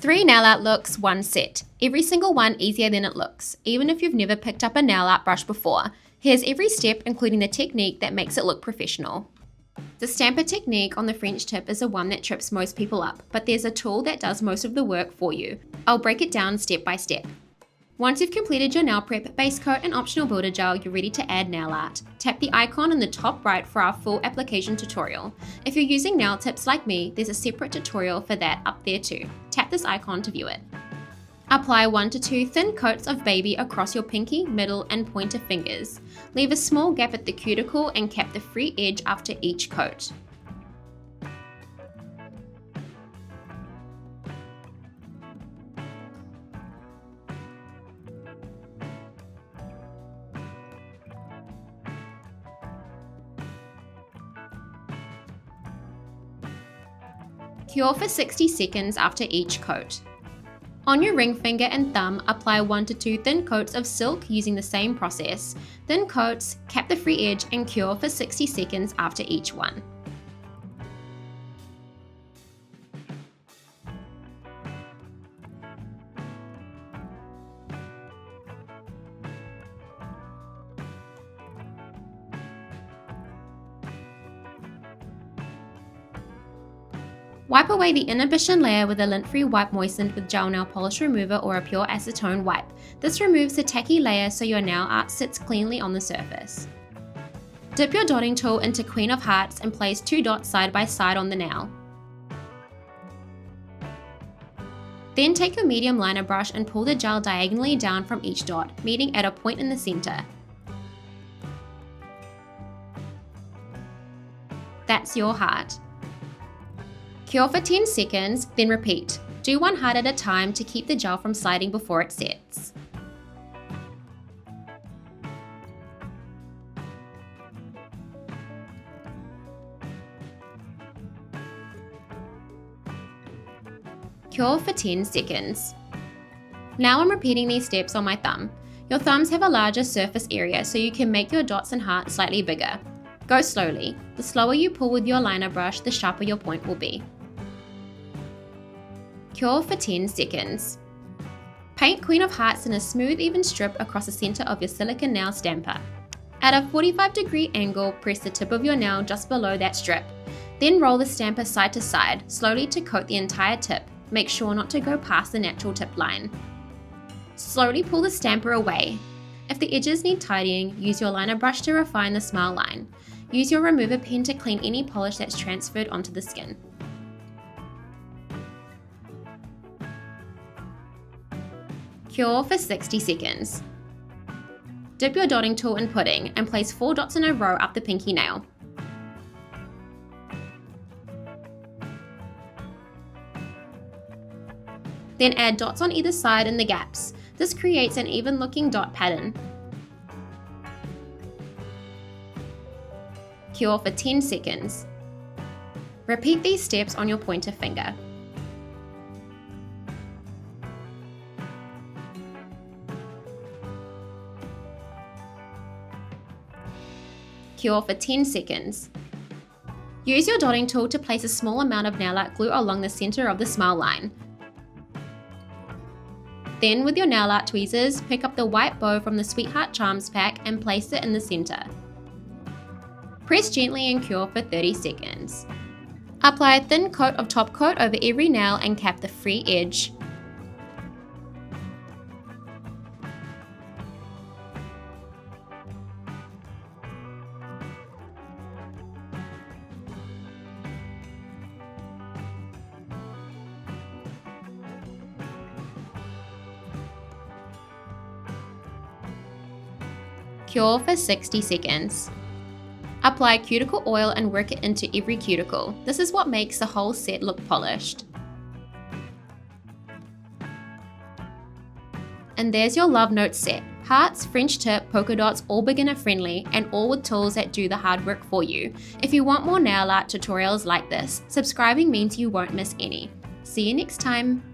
3 nail art looks, 1 set. Every single one easier than it looks, even if you've never picked up a nail art brush before. Here's every step, including the technique that makes it look professional. The stamper technique on the French tip is the one that trips most people up, but there's a tool that does most of the work for you. I'll break it down step by step. Once you've completed your nail prep, base coat and optional builder gel, you're ready to add nail art. Tap the icon in the top right for our full application tutorial. If you're using nail tips like me, there's a separate tutorial for that up there too. Tap this icon to view it. Apply 1 to 2 thin coats of baby across your pinky, middle and pointer fingers. Leave a small gap at the cuticle and cap the free edge after each coat. Cure for 60 seconds after each coat. On your ring finger and thumb, apply 1 to 2 thin coats of silk using the same process. Thin coats, cap the free edge and cure for 60 seconds after each one. Wipe away the inhibition layer with a lint-free wipe moistened with gel nail polish remover or a pure acetone wipe. This removes the tacky layer so your nail art sits cleanly on the surface. Dip your dotting tool into Queen of Hearts and place 2 dots side by side on the nail. Then take your medium liner brush and pull the gel diagonally down from each dot, meeting at a point in the center. That's your heart. Cure for 10 seconds, then repeat. Do one heart at a time to keep the gel from sliding before it sets. Cure for 10 seconds. Now I'm repeating these steps on my thumb. Your thumbs have a larger surface area, so you can make your dots and heart slightly bigger. Go slowly. The slower you pull with your liner brush, the sharper your point will be. Cure for 10 seconds. Paint Queen of Hearts in a smooth, even strip across the center of your Silicone Nail Stamper. At a 45-degree angle, press the tip of your nail just below that strip. Then roll the stamper side to side, slowly to coat the entire tip. Make sure not to go past the natural tip line. Slowly pull the stamper away. If the edges need tidying, use your liner brush to refine the smile line. Use your remover pen to clean any polish that's transferred onto the skin. Cure for 60 seconds. Dip your dotting tool in pudding and place 4 dots in a row up the pinky nail. Then add dots on either side in the gaps. This creates an even-looking dot pattern. Cure for 10 seconds. Repeat these steps on your pointer finger. Cure for 10 seconds. Use your dotting tool to place a small amount of nail art glue along the center of the smile line. Then with your nail art tweezers, pick up the white bow from the Sweetheart Charms pack and place it in the center. Press gently and cure for 30 seconds. Apply a thin coat of top coat over every nail and cap the free edge. Cure for 60 seconds. Apply cuticle oil and work it into every cuticle. This is what makes the whole set look polished. And there's your love note set. Hearts, French tip, polka dots, all beginner friendly and all with tools that do the hard work for you. If you want more nail art tutorials like this, subscribing means you won't miss any. See you next time.